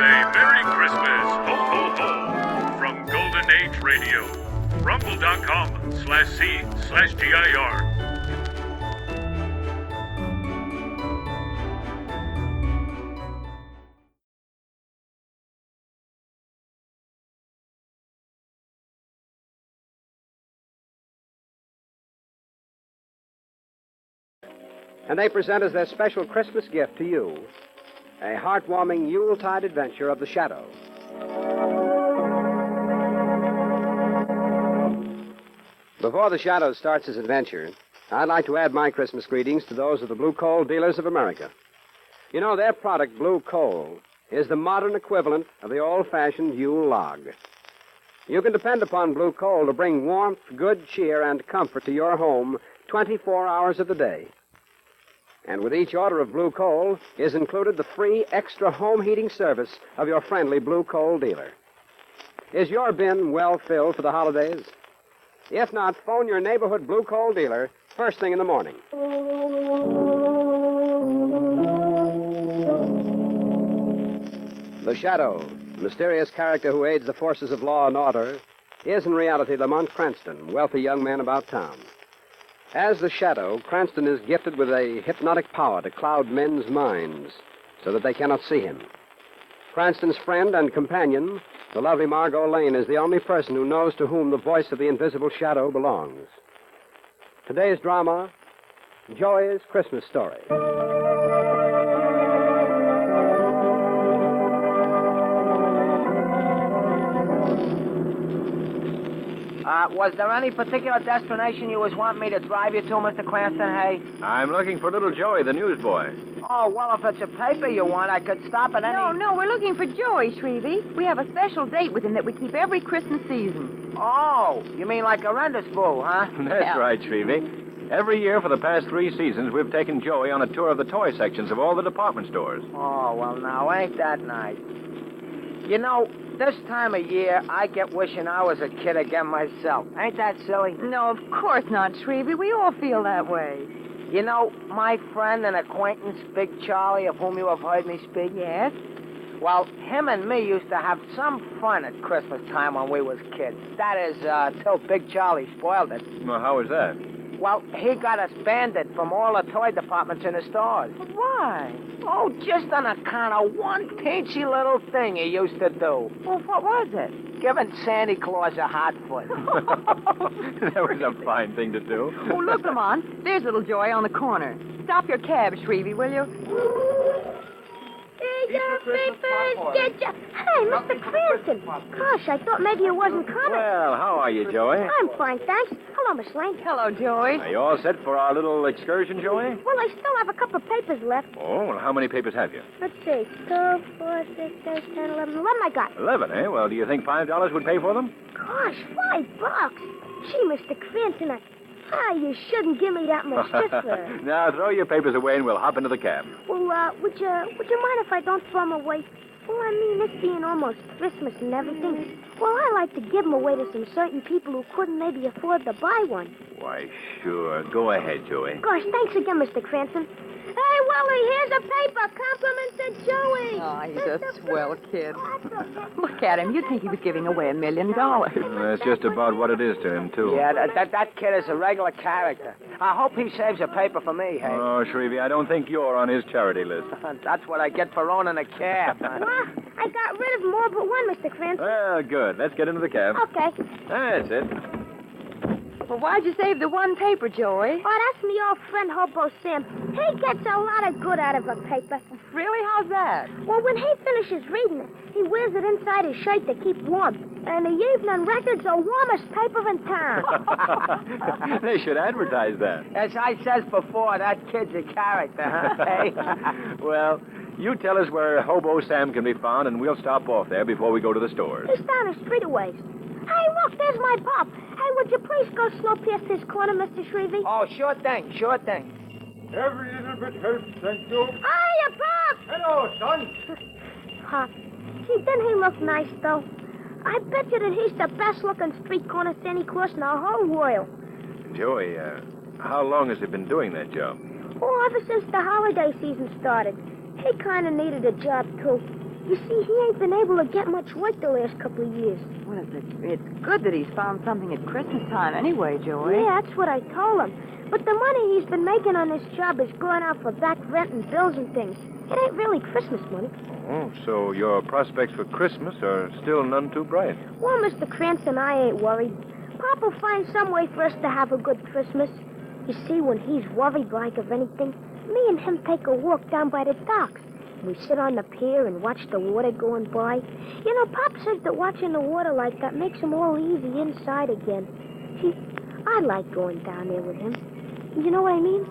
a Merry Christmas, ho ho ho, from Golden Age Radio, rumble.com/C/GIR. And they present as their special Christmas gift to you a heartwarming Yuletide adventure of the Shadow. Before the Shadow starts his adventure, I'd like to add my Christmas greetings to those of the Blue Coal Dealers of America. You know, their product, Blue Coal, is the modern equivalent of the old-fashioned Yule log. You can depend upon Blue Coal to bring warmth, good cheer, and comfort to your home 24 hours of the day. And with each order of Blue Coal is included the free extra home heating service of your friendly Blue Coal dealer. Is your bin well filled for the holidays? If not, phone your neighborhood Blue Coal dealer first thing in the morning. The Shadow, mysterious character who aids the forces of law and order, is in reality Lamont Cranston, wealthy young man about town. As the Shadow, Cranston is gifted with a hypnotic power to cloud men's minds so that they cannot see him. Cranston's friend and companion, the lovely Margot Lane, is the only person who knows to whom the voice of the invisible Shadow belongs. Today's drama, Joey's Christmas Story. Was there any particular destination you was wanting me to drive you to, Mr. Cranston, hey? I'm looking for little Joey, the newsboy. Oh, well, if it's a paper you want, I could stop at any... No, we're looking for Joey, Shrevey. We have a special date with him that we keep every Christmas season. Oh, you mean like a rendezvous, huh? That's right, Shrevey. Every year for the past 3 seasons, we've taken Joey on a tour of the toy sections of all the department stores. Oh, well, now, ain't that nice? You know, this time of year, I get wishing I was a kid again myself. Ain't that silly? No, of course not, Shrevey. We all feel that way. You know, my friend and acquaintance, Big Charlie, of whom you have heard me speak? Yes? Well, him and me used to have some fun at Christmas time when we was kids. That is, till Big Charlie spoiled it. Well, how was that? Well, he got us banded from all the toy departments in the stores. Why? Oh, just on account of one teensy little thing he used to do. Well, what was it? Giving Santa Claus a hot foot. That was a fine thing to do. Oh, look, Lamont. There's little Joey on the corner. Stop your cab, Shrevey, will you? Here's your papers. Get your... Hey, Mr. Cranston. Gosh, I thought maybe you wasn't coming. Well, how are you, Joey? I'm fine, thanks. Hello, Miss Lane. Hello, Joey. Are you all set for our little excursion, Joey? Well, I still have a couple of papers left. Oh, well, how many papers have you? Let's see. 2, 4, 6, 8, 10, 11. 11 I got. 11, eh? Well, do you think $5 would pay for them? Gosh, $5. Gee, Mr. Cranston, you shouldn't give me that much difference. Now, throw your papers away and we'll hop into the cab. Well, would you mind if I don't throw them away? Well, I mean, this being almost Christmas and everything. Well, I like to give them away to some certain people who couldn't maybe afford to buy one. Why, sure. Go ahead, Joey. Gosh, thanks again, Mr. Cranston. Hey, Willie, here's a paper. Compliment to Joey. Oh, he's a swell kid. Look at him. You'd think he was giving away $1 million. That's just about what it is to him, too. Yeah, that kid is a regular character. I hope he saves a paper for me, hey. Oh, Shrevey, I don't think you're on his charity list. That's what I get for owning a cab. Well, I got rid of them all but one, Mr. Cranston. Well, good. Let's get into the cab. Okay. That's it. Well, why'd you save the one paper, Joey? Oh, that's me old friend Hobo Sam. He gets a lot of good out of a paper. Really? How's that? Well, when he finishes reading it, he wears it inside his shirt to keep warm. And the Evening Record's the warmest paper in town. They should advertise that. As I says before, that kid's a character, huh? Hey? Well, you tell us where Hobo Sam can be found, and we'll stop off there before we go to the stores. He's down the street a ways. Hey, look, there's my pop. Hey, would you please go slow past this corner, Mr. Shrevey? Oh, sure thing, sure thing. Every little bit helps, thank you. Hiya, Pop! Hello, son. Pop, gee, didn't he look nice, though? I bet you that he's the best-looking street corner Santa Claus in the whole world. Joey, how long has he been doing that job? Oh, ever since the holiday season started. He kind of needed a job, too. You see, he ain't been able to get much work the last couple of years. Well, it's good that he's found something at Christmas time anyway, Joey. Yeah, that's what I told him. But the money he's been making on this job is going out for back rent and bills and things. It ain't really Christmas money. Oh, so your prospects for Christmas are still none too bright. Well, Mr. Cranston, I ain't worried. Papa will find some way for us to have a good Christmas. You see, when he's worried like of anything, me and him take a walk down by the docks. We sit on the pier and watch the water going by. You know, Pop says that watching the water like that makes him all easy inside again. See, I like going down there with him. You know what I mean?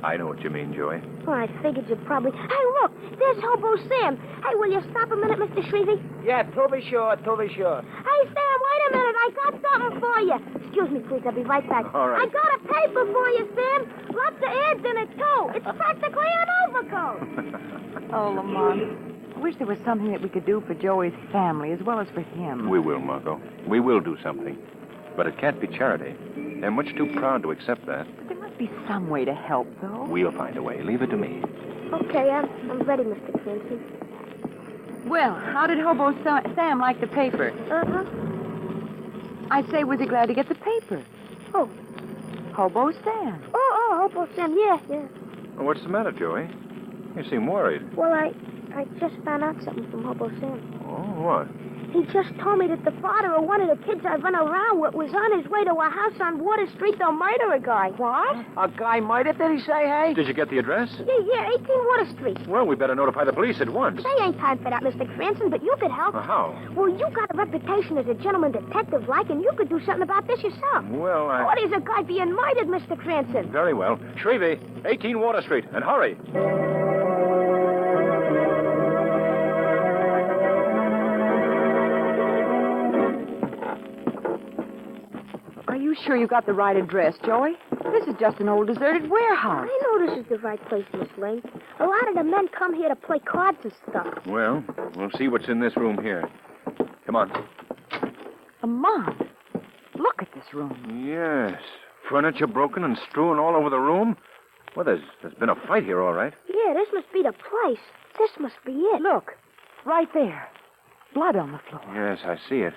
I know what you mean, Joey. Well, I figured you probably... Hey, look, there's Hobo Sam. Hey, will you stop a minute, Mr. Shrevey? Yeah, to be sure, to be sure. Hey, Sam, wait a minute. I got something for you. Excuse me, please. I'll be right back. All right. I got a paper for you, Sam. Lots of ads in it, too. It's practically an overcoat. Oh, Lamont, I wish there was something that we could do for Joey's family as well as for him. We will, Margot. We will do something. But it can't be charity. They're much too proud to accept that. But there must be some way to help, though. We'll find a way. Leave it to me. Okay, I'm ready, Mr. Cranston. Well, how did Hobo Sam like the paper? Uh-huh. I say, was he glad to get the paper? Oh. Hobo Sam. Oh, Hobo Sam, yeah. Well, what's the matter, Joey? You seem worried. Well, I just found out something from Hobo Sam. Oh, what? He just told me that the father of one of the kids I run around with was on his way to a house on Water Street to murder a guy. What? A guy murdered, did he say, hey? Did you get the address? Yeah, 18 Water Street. Well, we better notify the police at once. They ain't time for that, Mr. Cranston, but you could help. How? Well, you got a reputation as a gentleman detective, like, and you could do something about this yourself. Well, What is a guy being murdered, Mr. Cranston? Very well. Shrevey, 18 Water Street, and hurry. Are you sure you got the right address, Joey? This is just an old deserted warehouse. I know this is the right place, Miss Lane. A lot of the men come here to play cards and stuff. Well, we'll see what's in this room here. Come on. Lamont, look at this room. Yes. Furniture broken and strewn all over the room. Well, there's been a fight here, all right. Yeah, this must be the place. This must be it. Look, right there. Blood on the floor. Yes, I see it.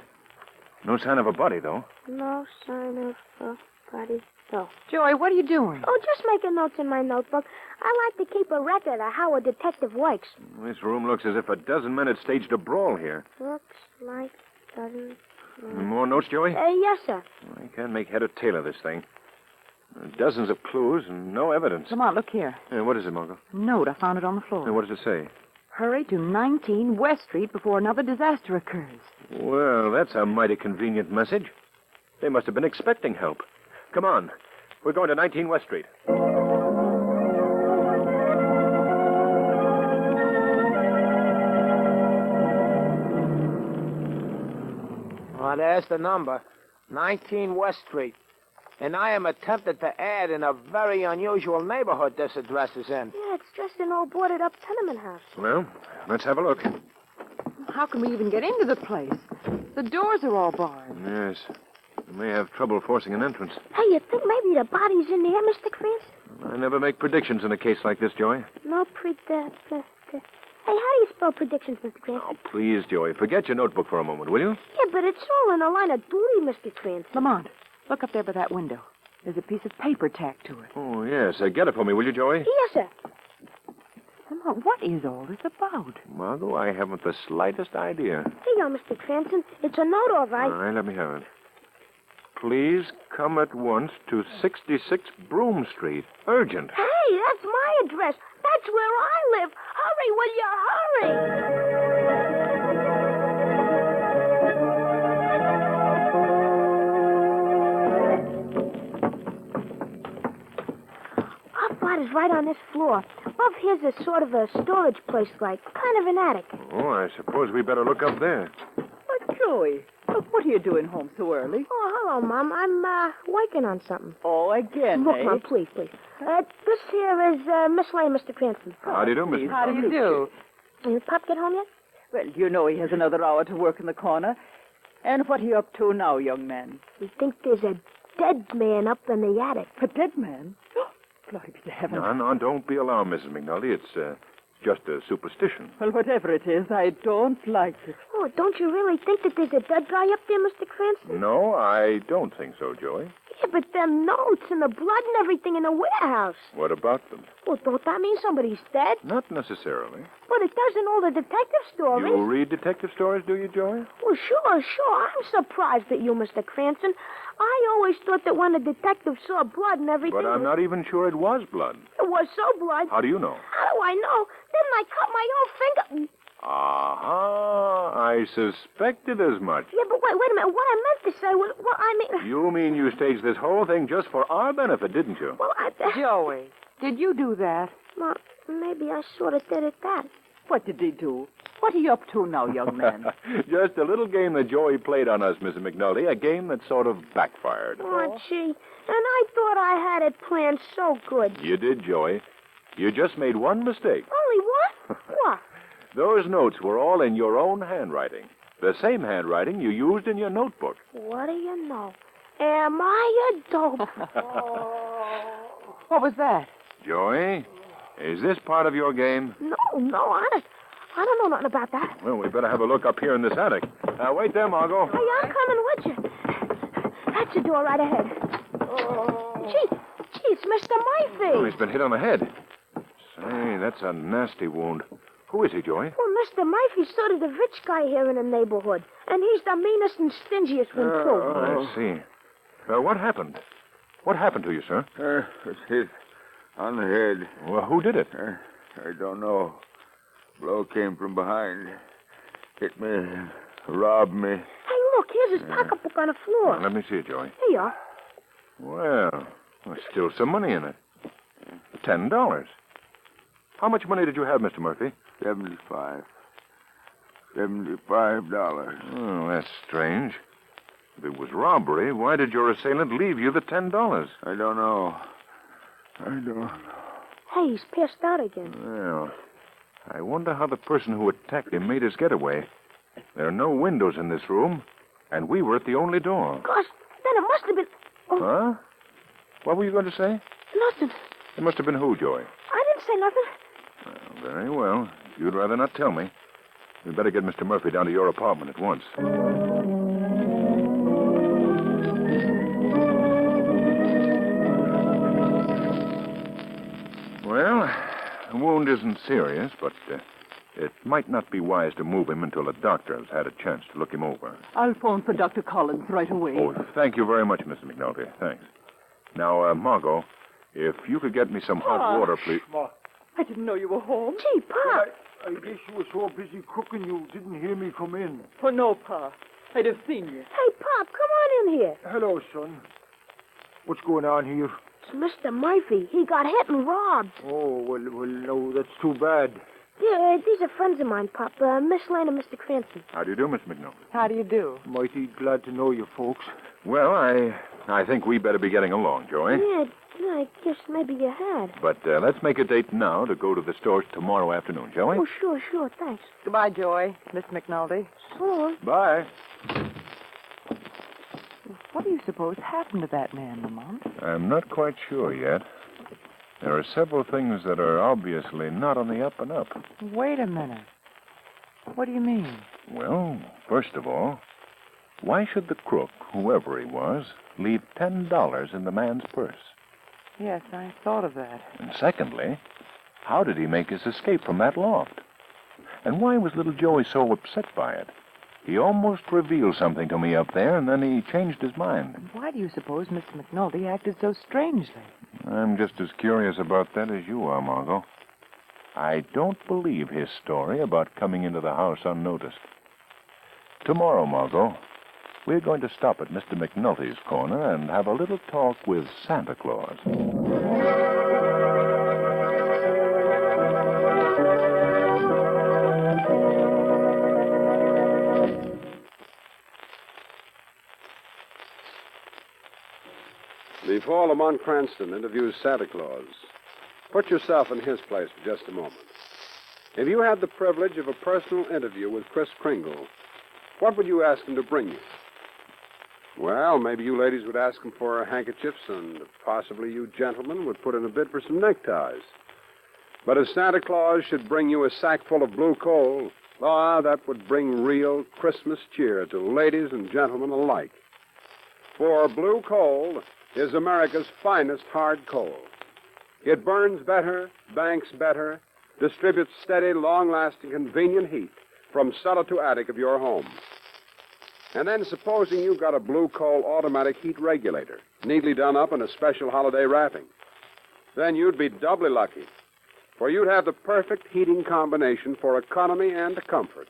No sign of a body, though. No sign of a body. No. Joey, what are you doing? Oh, just making notes in my notebook. I like to keep a record of how a detective works. This room looks as if a dozen men had staged a brawl here. Looks like doesn't. More notes, Joey? Yes, sir. I can't make head or tail of this thing. Dozens of clues and no evidence. Lamont, look here. What is it, Margot? Note, I found it on the floor. What does it say? Hurry to 19 West Street before another disaster occurs. Well, that's a mighty convenient message. They must have been expecting help. Come on. We're going to 19 West Street. Oh, there's the number. 19 West Street. And I am attempted to add in a very unusual neighborhood this address is in. Yeah, it's just an old boarded-up tenement house. Well, let's have a look. How can we even get into the place? The doors are all barred. Yes. We may have trouble forcing an entrance. Hey, you think maybe the body's in there, Mr. Cranston? I never make predictions in a case like this, Joey. No Hey, how do you spell predictions, Mr. Cranston? Oh, please, Joey. Forget your notebook for a moment, will you? Yeah, but it's all in a line of duty, Mr. Cranston. Lamont, look up there by that window. There's a piece of paper tacked to it. Oh, yes. Get it for me, will you, Joey? Yes, sir. Lamont, what is all this about? Margot, I haven't the slightest idea. Here you go, Mr. Cranston. It's a note, all right. All right, let me have it. Please come at once to 66 Broome Street. Urgent. Hey, that's my address. That's where I live. Hurry, will you hurry? Our flat is right on this floor. Above here's a sort of a storage place, like kind of an attic. Oh, I suppose we better look up there. But, Joey, what are you doing home so early? Oh, hello, Mom. I'm working on something. Oh, again, Look, eh? Mom, please. This here is Miss Lane, Mr. Cranston. How do you do, Miss? How do you do? Did Pop get home yet? Well, you know he has another hour to work in the corner. And what are you up to now, young man? We think there's a dead man up in the attic. A dead man? Glory be to heaven. No, don't be alarmed, Mrs. McNulty. just a superstition. Well, whatever it is, I don't like it. Oh, don't you really think that there's a dead guy up there, Mr. Cranston? No, I don't think so, Joey. Yeah, but them notes and the blood and everything in the warehouse. What about them? Well, don't that mean somebody's dead? Not necessarily. But it does in all the detective stories. You read detective stories, do you, Joey? Well, sure. I'm surprised at you, Mr. Cranston. I always thought that when a detective saw blood and everything... But I'm not even sure it was blood. It was so blood. How do you know? How do I know? Didn't I cut my own finger? Aha, I suspected as much. Yeah, but wait a minute. What I meant to say was... Well, I mean... You mean you staged this whole thing just for our benefit, didn't you? Well, Joey, did you do that? Well, maybe I sort of did it that. What did he do? What are you up to now, young man? Just a little game that Joey played on us, Mrs. McNulty. A game that sort of backfired. Oh, gee. And I thought I had it planned so good. You did, Joey. You just made one mistake. Only what? What? Those notes were all in your own handwriting. The same handwriting you used in your notebook. What do you know? Am I a dope? What was that? Joey, is this part of your game? No, I don't know nothing about that. Well, we better have a look up here in this attic. Wait there, Margot. Hey, I'm coming with you. That's the door right ahead. Gee, it's Mr. Murphy. Oh, he's been hit on the head. Say, that's a nasty wound. Who is he, Joey? Well, Mr. Murphy's sort of the rich guy here in the neighborhood. And he's the meanest and stingiest one, too. I see. What happened? What happened to you, sir? It's hit on the head. Well, who did it? I don't know. Blow came from behind. Hit me, robbed me. Hey, look, here's his pocketbook on the floor. Let me see it, Joey. Here you are. Well, there's still some money in it. $10. How much money did you have, Mr. Murphy? $75. Oh, that's strange. If it was robbery, why did your assailant leave you the $10? I don't know. Hey, he's passed out again. Well, I wonder how the person who attacked him made his getaway. There are no windows in this room, and we were at the only door. Gosh, then it must have been... Oh, Huh? What were you going to say? nothing. It must have been who, Joey? I didn't say nothing. Well, very well. If you'd rather not tell me, we'd better get Mr. Murphy down to your apartment at once. Well, the wound isn't serious, but it might not be wise to move him until the doctor has had a chance to look him over. I'll phone for Dr. Collins right away. Oh, thank you very much, Mrs. McNulty. Thanks. Now, Margot, if you could get me some hot water, please. I didn't know you were home. Gee, Pop. I guess you were so busy cooking you didn't hear me come in. Oh, no, Pa. I'd have seen you. Hey, Pop, come on in here. Hello, son. What's going on here? It's Mr. Murphy. He got hit and robbed. Oh, well, no, that's too bad. Yeah, these are friends of mine, Pop. Miss Lane and Mr. Cranston. How do you do, Miss McNulty? How do you do? Mighty glad to know you folks. Well, I think we better be getting along, Joey. Yeah, I guess maybe you had. But let's make a date now to go to the stores tomorrow afternoon, shall we? Oh, sure, thanks. Goodbye, Joey. Miss McNulty. So long. Bye. What do you suppose happened to that man, Lamont? I'm not quite sure yet. There are several things that are obviously not on the up and up. Wait a minute. What do you mean? Well, first of all, why should the crook, whoever he was, leave $10 in the man's purse? Yes, I thought of that. And secondly, how did he make his escape from that loft? And why was little Joey so upset by it? He almost revealed something to me up there, and then he changed his mind. Why do you suppose Mr. McNulty acted so strangely? I'm just as curious about that as you are, Margot. I don't believe his story about coming into the house unnoticed. Tomorrow, Margot, we're going to stop at Mr. McNulty's corner and have a little talk with Santa Claus. Before Lamont Cranston interviews Santa Claus, put yourself in his place for just a moment. If you had the privilege of a personal interview with Kris Kringle, what would you ask him to bring you? Well, maybe you ladies would ask him for handkerchiefs, and possibly you gentlemen would put in a bid for some neckties. But if Santa Claus should bring you a sack full of blue coal, that would bring real Christmas cheer to ladies and gentlemen alike. For blue coal is America's finest hard coal. It burns better, banks better, distributes steady, long-lasting, convenient heat from cellar to attic of your home. And then supposing you've got a blue coal automatic heat regulator, neatly done up in a special holiday wrapping. Then you'd be doubly lucky, for you'd have the perfect heating combination for economy and comfort.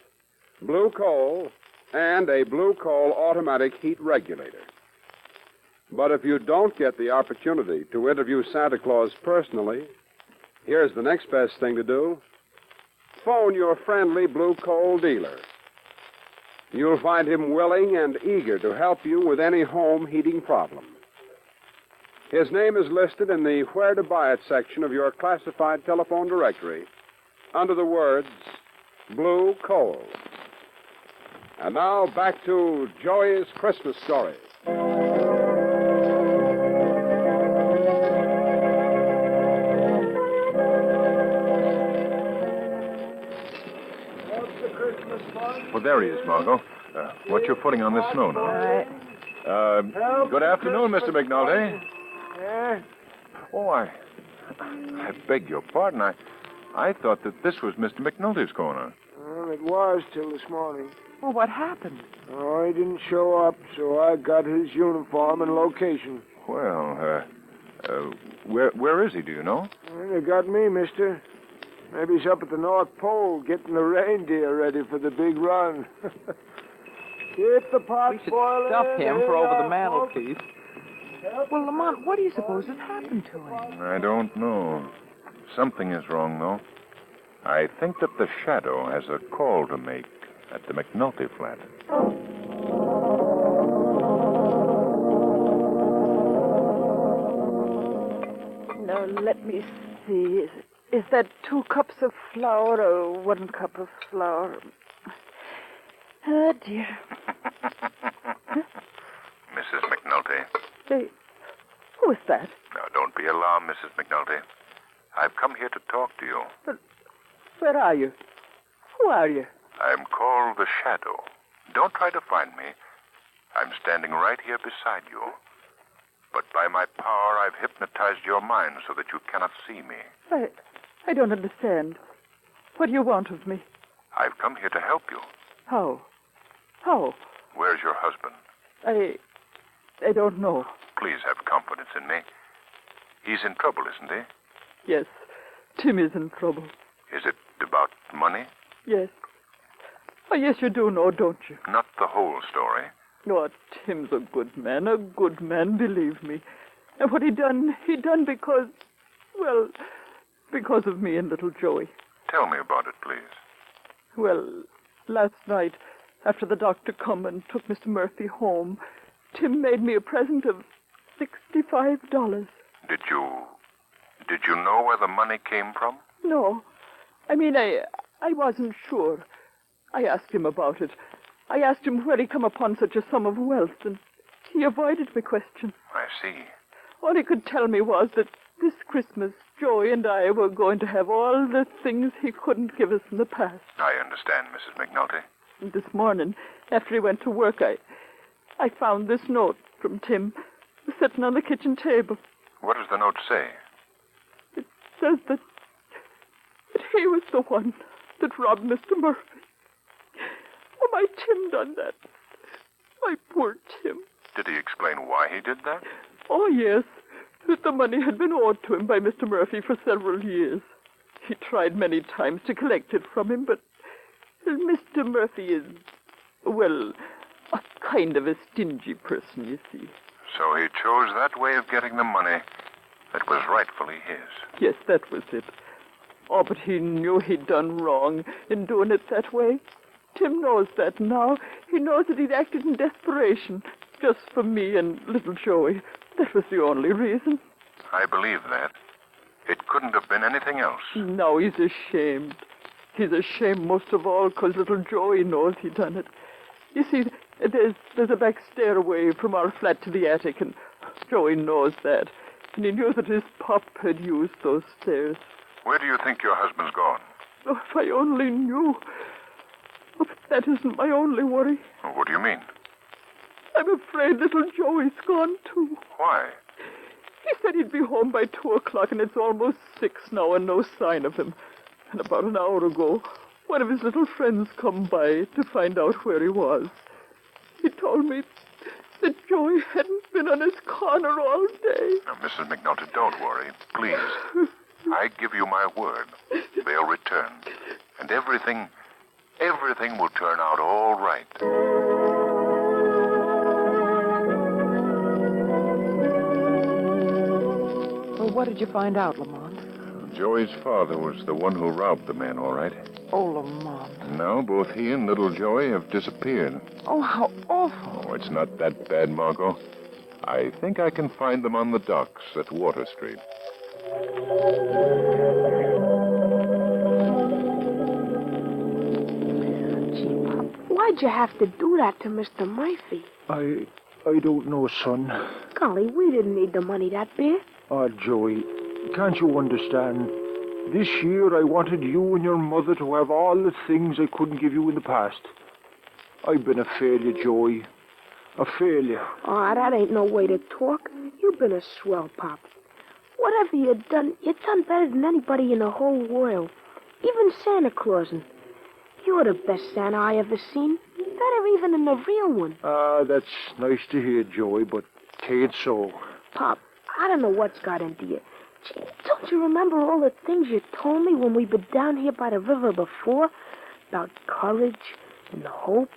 Blue coal and a blue coal automatic heat regulator. But if you don't get the opportunity to interview Santa Claus personally, here's the next best thing to do. Phone your friendly blue coal dealer. You'll find him willing and eager to help you with any home heating problem. His name is listed in the Where to Buy It section of your classified telephone directory under the words Blue Coal. And now back to Joey's Christmas story. Well, there he is, Margot. What's your footing on this snow now? Good afternoon, Mr. McNulty. Yeah? Oh, I beg your pardon. I thought that this was Mr. McNulty's corner. Well, it was till this morning. Well, what happened? Oh, he didn't show up, so I got his uniform and location. Well, where is he, do you know? Well, they got me, mister. Maybe he's up at the North Pole getting the reindeer ready for the big run. Keep the pot We should boiling. stuff him for over the mantel. mantelpiece. Well, Lamont, what do you suppose has happened to him? I don't know. Something is wrong, though. I think that the Shadow has a call to make at the McNulty flat. Now, let me see. Is that 2 cups of flour or 1 cup of flour? Oh, dear. Mrs. McNulty. Hey, who is that? Now, don't be alarmed, Mrs. McNulty. I've come here to talk to you. But where are you? Who are you? I'm called the Shadow. Don't try to find me. I'm standing right here beside you. But by my power, I've hypnotized your mind so that you cannot see me. I don't understand. What do you want of me? I've come here to help you. How? How? Where's your husband? I don't know. Please have confidence in me. He's in trouble, isn't he? Yes, Tim is in trouble. Is it about money? Yes. Oh, yes, you do know, don't you? Not the whole story. Oh, Tim's a good man, believe me. And what he done because, well, because of me and little Joey. Tell me about it, please. Well, last night, after the doctor come and took Mr. Murphy home, Tim made me a present of $65. Did you know where the money came from? No. I mean, I wasn't sure. I asked him about it. I asked him where he come upon such a sum of wealth, and he avoided my question. I see. All he could tell me was that this Christmas, Joey and I were going to have all the things he couldn't give us in the past. I understand, Mrs. McNulty. And this morning, after he went to work, I found this note from Tim sitting on the kitchen table. What does the note say? It says that he was the one that robbed Mr. Murphy. Oh, my Tim done that. My poor Tim. Did he explain why he did that? Oh, yes. That the money had been owed to him by Mr. Murphy for several years. He tried many times to collect it from him, but Mr. Murphy is, well, a kind of a stingy person, you see. So he chose that way of getting the money that was rightfully his. Yes, that was it. Oh, but he knew he'd done wrong in doing it that way. Tim knows that now. He knows that he'd acted in desperation, just for me and little Joey. That was the only reason. I believe that. It couldn't have been anything else. Now he's ashamed. He's ashamed most of all because little Joey knows he done it. You see, there's a back stairway from our flat to the attic, and Joey knows that. And he knew that his pop had used those stairs. Where do you think your husband's gone? Oh, if I only knew. Oh, but that isn't my only worry. What do you mean? I'm afraid little Joey's gone, too. Why? He said he'd be home by 2:00, and it's almost 6 now, and no sign of him. And about an hour ago, one of his little friends come by to find out where he was. He told me that Joey hadn't been on his corner all day. Now, Mrs. McNulty, don't worry, please. I give you my word. They'll return. And everything will turn out all right. Well, what did you find out, Lamont? Joey's father was the one who robbed the man, all right. Oh, Lamont. And now both he and little Joey have disappeared. Oh, how awful. Oh, it's not that bad, Margot. I think I can find them on the docks at Water Street. Gee, Pop, why'd you have to do that to Mr. Murphy? I don't know, son. Golly, we didn't need the money that bad. Oh, Joey, can't you understand? This year I wanted you and your mother to have all the things I couldn't give you in the past. I've been a failure, Joey. A failure. Oh, that ain't no way to talk. You've been a swell, Pop. Whatever you've done better than anybody in the whole world. Even Santa Claus. You're the best Santa I ever seen. Better even than the real one. Ah, that's nice to hear, Joey, but 'tain't so. Pop, I don't know what's got into you. Gee, don't you remember all the things you told me when we were down here by the river before? About courage and hope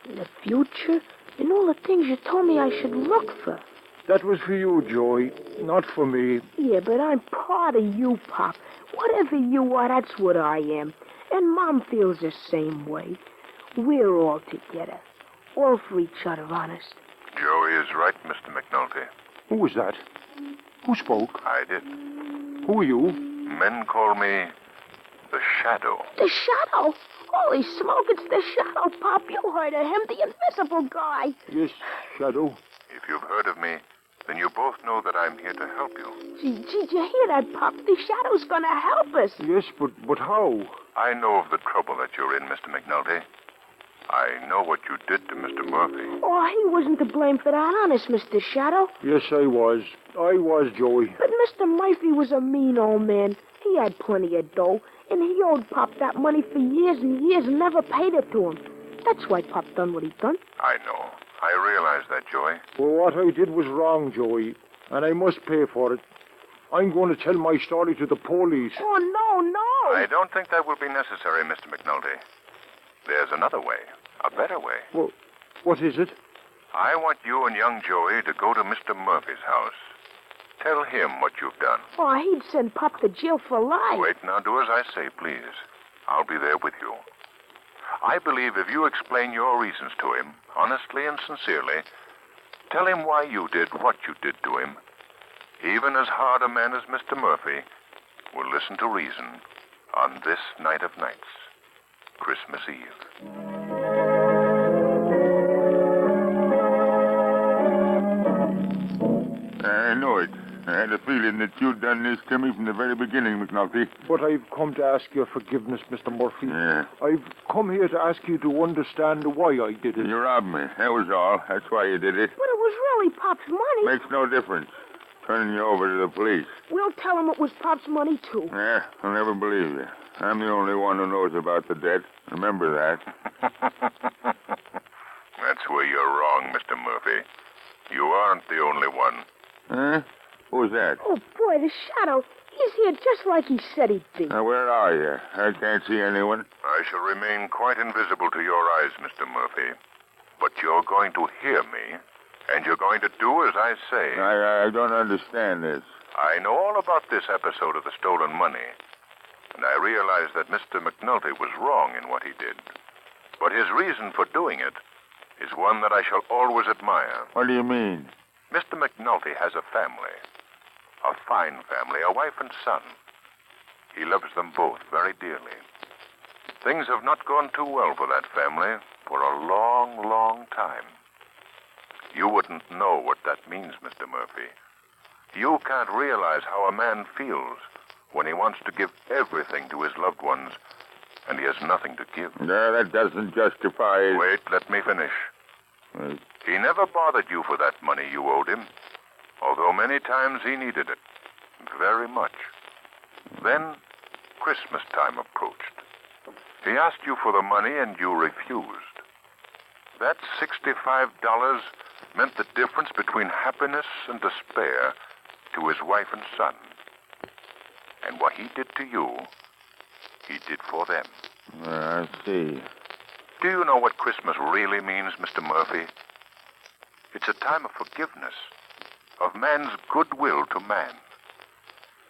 and the future and all the things you told me I should look for. That was for you, Joey, not for me. Yeah, but I'm part of you, Pop. Whatever you are, that's what I am. And Mom feels the same way. We're all together. All for each other, honest. Joey is right, Mr. McNulty. Who was that? Who spoke? I did. Who are you? Men call me the Shadow. The Shadow? Holy smoke, it's the Shadow, Pop. You heard of him, the invisible guy. Yes, Shadow. If you've heard of me, then you both know that I'm here to help you. Gee, did you hear that, Pop? The Shadow's gonna help us. Yes, but how? I know of the trouble that you're in, Mr. McNulty. I know what you did to Mr. Murphy. Oh, he wasn't to blame for that, honest, Mr. Shadow. Yes, I was. I was, Joey. But Mr. Murphy was a mean old man. He had plenty of dough, and he owed Pop that money for years and years and never paid it to him. That's why Pop done what he done. I know. I realize that, Joey. Well, what I did was wrong, Joey, and I must pay for it. I'm going to tell my story to the police. Oh, no. I don't think that will be necessary, Mr. McNulty. There's another way, a better way. Well, what is it? I want you and young Joey to go to Mr. Murphy's house. Tell him what you've done. Oh, he'd send Pop to jail for life. Wait, now do as I say, please. I'll be there with you. I believe if you explain your reasons to him, honestly and sincerely, tell him why you did what you did to him, even as hard a man as Mr. Murphy will listen to reason on this night of nights, Christmas Eve. I know it. I had a feeling that you'd done this to me from the very beginning, McNulty. But I've come to ask your forgiveness, Mr. Murphy. Yeah. I've come here to ask you to understand why I did it. You robbed me. That was all. That's why you did it. But it was really Pop's money. Makes no difference. Turning you over to the police. We'll tell him it was Pop's money, too. Yeah, I'll never believe you. I'm the only one who knows about the debt. Remember that. That's where you're wrong, Mr. Murphy. You aren't the only one. Huh? Who's that? Oh, boy, the Shadow. He's here just like he said he'd be. Now, where are you? I can't see anyone. I shall remain quite invisible to your eyes, Mr. Murphy. But you're going to hear me, and you're going to do as I say. I don't understand this. I know all about this episode of the stolen money, and I realize that Mr. McNulty was wrong in what he did. But his reason for doing it is one that I shall always admire. What do you mean? Mr. McNulty has a family. A fine family, a wife and son. He loves them both very dearly. Things have not gone too well for that family for a long, long time. You wouldn't know what that means, Mr. Murphy. You can't realize how a man feels when he wants to give everything to his loved ones, and he has nothing to give. No, that doesn't justify... Wait, let me finish. He never bothered you for that money you owed him, although many times he needed it, very much. Then Christmas time approached. He asked you for the money, and you refused. That $65 meant the difference between happiness and despair to his wife and son. And what he did to you, he did for them. I see. Do you know what Christmas really means, Mr. Murphy? It's a time of forgiveness, of man's goodwill to man.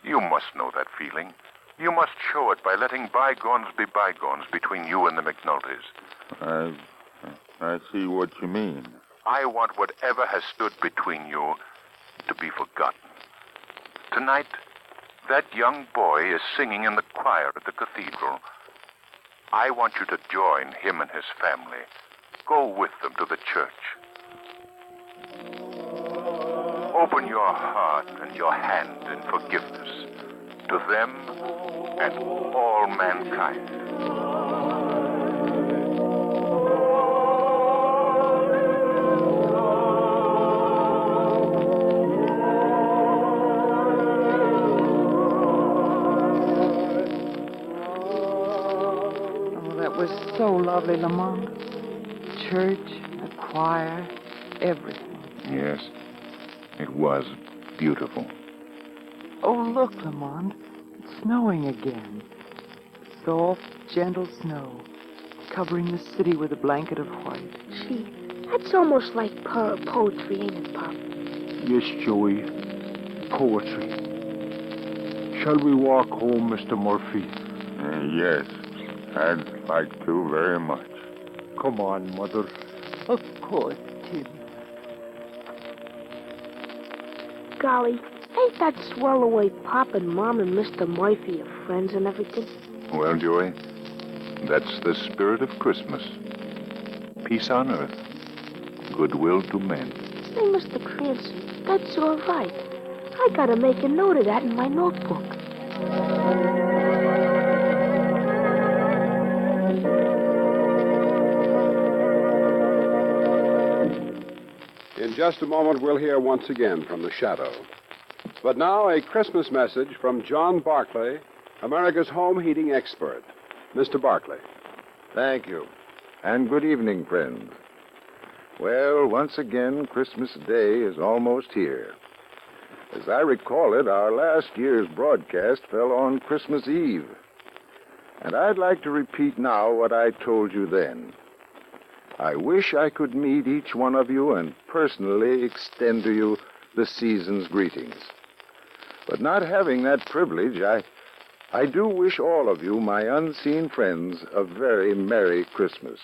You must know that feeling. You must show it by letting bygones be bygones between you and the McNultys. I see what you mean. I want whatever has stood between you to be forgotten. Tonight, that young boy is singing in the choir at the cathedral. I want you to join him and his family. Go with them to the church. Open your heart and your hand in forgiveness to them and all mankind. Oh, that was so lovely, Lamont. Church, a choir, everything. Yes, it was beautiful. Oh, look, Lamont. It's snowing again. Soft, gentle snow, covering the city with a blanket of white. Gee, that's almost like poetry, ain't it, Pop? Yes, Joey. Poetry. Shall we walk home, Mr. Murphy? Yes, I'd like to very much. Come on, Mother. Of course, Tim. Golly, ain't that swell the way Pop and Mom and Mr. Murphy are friends and everything? Well, Joey, that's the spirit of Christmas. Peace on earth, goodwill to men. Say, Mr. Cranston, that's all right. I gotta make a note of that in my notebook. In just a moment, we'll hear once again from the Shadow. But now, a Christmas message from John Barclay, America's home heating expert. Mr. Barclay. Thank you. And good evening, friends. Well, once again, Christmas Day is almost here. As I recall it, our last year's broadcast fell on Christmas Eve. And I'd like to repeat now what I told you then. I wish I could meet each one of you and personally extend to you the season's greetings. But not having that privilege, I do wish all of you, my unseen friends, a very Merry Christmas.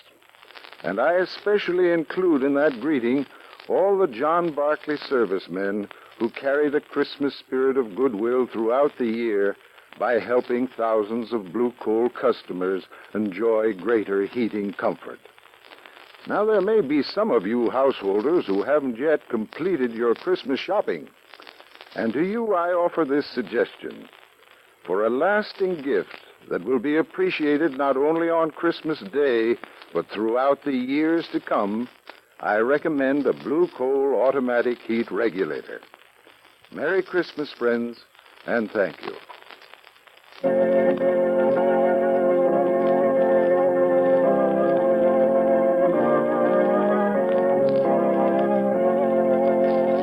And I especially include in that greeting all the John Barclay servicemen who carry the Christmas spirit of goodwill throughout the year by helping thousands of blue coal customers enjoy greater heating comfort. Now, there may be some of you householders who haven't yet completed your Christmas shopping. And to you, I offer this suggestion. For a lasting gift that will be appreciated not only on Christmas Day, but throughout the years to come, I recommend a blue coal automatic heat regulator. Merry Christmas, friends, and thank you.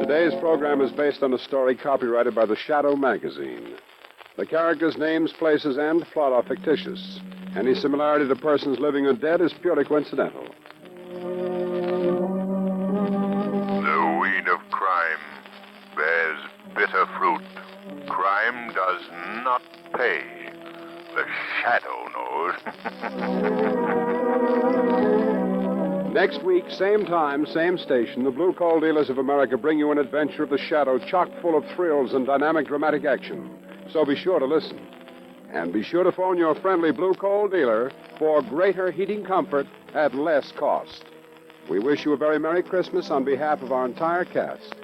Today's program is based on a story copyrighted by the Shadow magazine. The characters' names, places, and plot are fictitious. Any similarity to persons living or dead is purely coincidental. The weed of crime bears bitter fruit. Crime does not pay. The Shadow knows. Next week, same time, same station, the Blue Coal Dealers of America bring you an adventure of the Shadow chock full of thrills and dynamic dramatic action. So be sure to listen. And be sure to phone your friendly Blue Coal dealer for greater heating comfort at less cost. We wish you a very Merry Christmas on behalf of our entire cast.